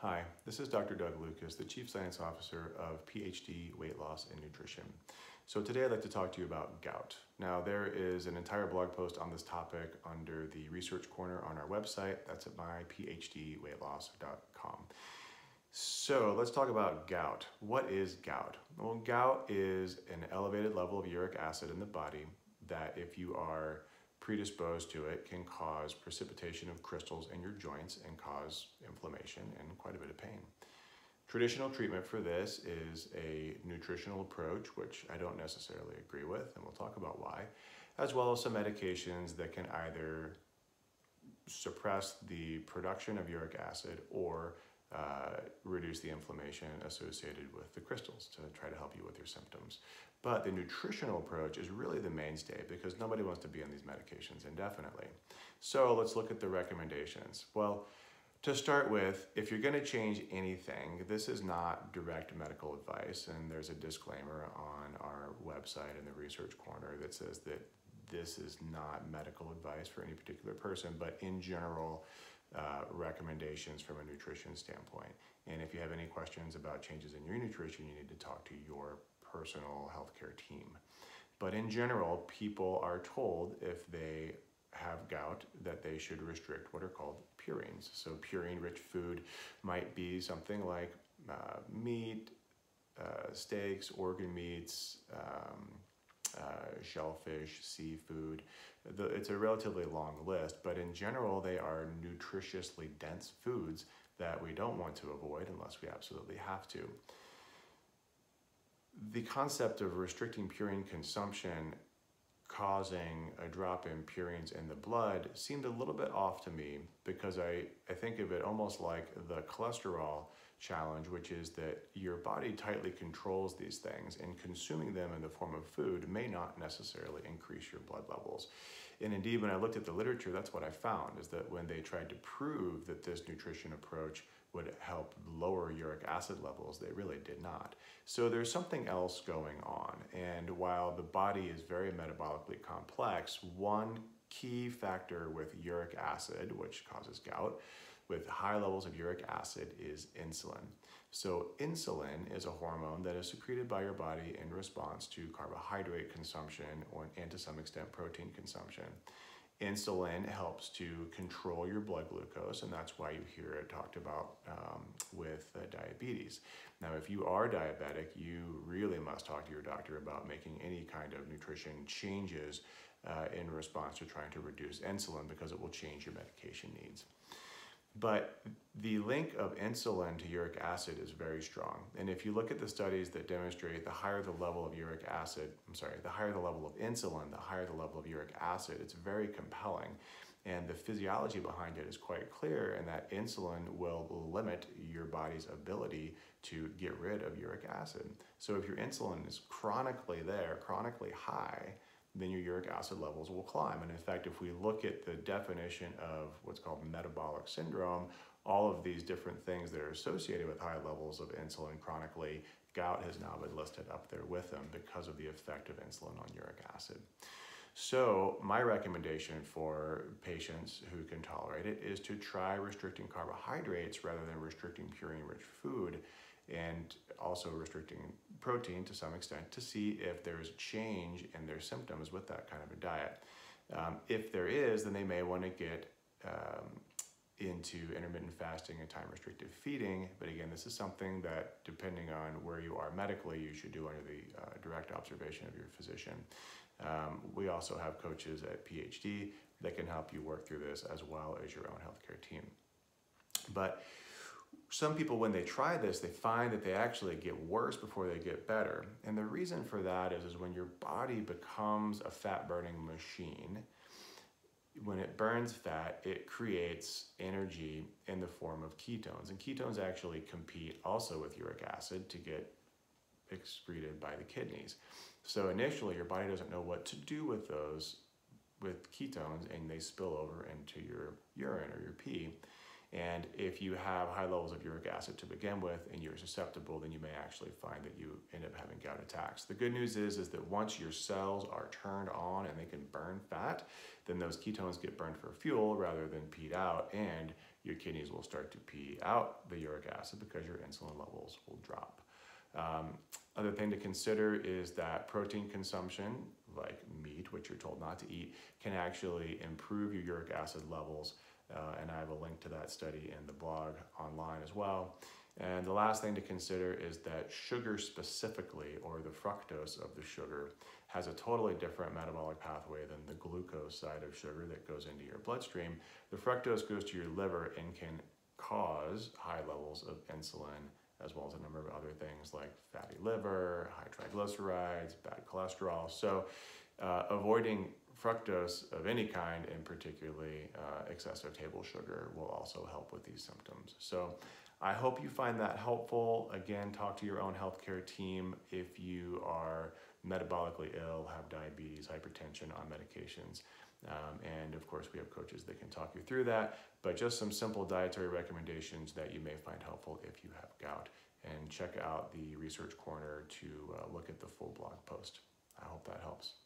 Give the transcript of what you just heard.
Hi, this is Dr. Doug Lucas, the Chief Science Officer of PhD Weight Loss and Nutrition. So today I'd like to talk to you about gout. Now there is an entire blog post on this topic under the research corner on our website. That's at myphdweightloss.com. So let's talk about gout. What is gout? Well, gout is an elevated level of uric acid in the body that, if you are predisposed to it, can cause precipitation of crystals in your joints and cause inflammation and quite a bit of pain. Traditional treatment for this is a nutritional approach, which I don't necessarily agree with, and we'll talk about why, as well as some medications that can either suppress the production of uric acid or reduce the inflammation associated with the crystals to try to help you with your symptoms. But the nutritional approach is really the mainstay because nobody wants to be on these medications indefinitely. So let's look at the recommendations. Well, to start with, if you're going to change anything, this is not direct medical advice, and there's a disclaimer on our website in the research corner that says that this is not medical advice for any particular person, but in general, recommendations from a nutrition standpoint. And if you have any questions about changes in your nutrition, you need to talk to your personal healthcare team. But in general, people are told if they have gout that they should restrict what are called purines. So purine-rich food might be something like meat, steaks, organ meats, shellfish, seafood. It's a relatively long list, but in general, they are nutritiously dense foods that we don't want to avoid unless we absolutely have to. The concept of restricting purine consumption causing a drop in purines in the blood seemed a little bit off to me because I think of it almost like the cholesterol challenge, which is that your body tightly controls these things, and consuming them in the form of food may not necessarily increase your blood levels. And indeed, when I looked at the literature, that's what I found, is that when they tried to prove that this nutrition approach would help lower uric acid levels, they really did not. So there's something else going on. And while the body is very metabolically complex, one key factor with uric acid, which causes gout, with high levels of uric acid is insulin. So insulin is a hormone that is secreted by your body in response to carbohydrate consumption and to some extent protein consumption. Insulin helps to control your blood glucose, and that's why you hear it talked about with diabetes. Now, if you are diabetic, you really must talk to your doctor about making any kind of nutrition changes in response to trying to reduce insulin, because it will change your medication needs. But the link of insulin to uric acid is very strong. And if you look at the studies that demonstrate the higher the level of the level of insulin, the higher the level of uric acid, it's very compelling. And the physiology behind it is quite clear, in that insulin will limit your body's ability to get rid of uric acid. So if your insulin is chronically high, then your uric acid levels will climb. And in fact, if we look at the definition of what's called metabolic syndrome, all of these different things that are associated with high levels of insulin chronically, gout has now been listed up there with them because of the effect of insulin on uric acid. So my recommendation for patients who can tolerate it is to try restricting carbohydrates rather than restricting purine-rich food, and also restricting protein to some extent, to see if there is a change in their symptoms with that kind of a diet. If there is, then they may want to get into intermittent fasting and time-restricted feeding. But again, this is something that, depending on where you are medically, you should do under the direct observation of your physician. We also have coaches at PhD that can help you work through this, as well as your own healthcare team. But some people, when they try this, they find that they actually get worse before they get better. And the reason for that is when your body becomes a fat-burning machine, when it burns fat, it creates energy in the form of ketones. And ketones actually compete also with uric acid to get excreted by the kidneys. So initially, your body doesn't know what to do with those, with ketones, and they spill over into your urine or your pee. And if you have high levels of uric acid to begin with and you're susceptible, then you may actually find that you end up having gout attacks. The good news is that once your cells are turned on and they can burn fat, then those ketones get burned for fuel rather than peed out, and your kidneys will start to pee out the uric acid because your insulin levels will drop. Other thing to consider is that protein consumption, like meat, which you're told not to eat, can actually improve your uric acid levels. And I have a link to that study in the blog online as well. And the last thing to consider is that sugar specifically, or the fructose of the sugar, has a totally different metabolic pathway than the glucose side of sugar that goes into your bloodstream. The fructose goes to your liver and can cause high levels of insulin, as well as a number of other things like fatty liver, high triglycerides, bad cholesterol. So avoiding fructose of any kind, and particularly excessive table sugar, will also help with these symptoms. So I hope you find that helpful. Again, talk to your own healthcare team if you are metabolically ill, have diabetes, hypertension, on medications. And of course, we have coaches that can talk you through that, but just some simple dietary recommendations that you may find helpful if you have gout. And check out the Research Corner to look at the full blog post. I hope that helps.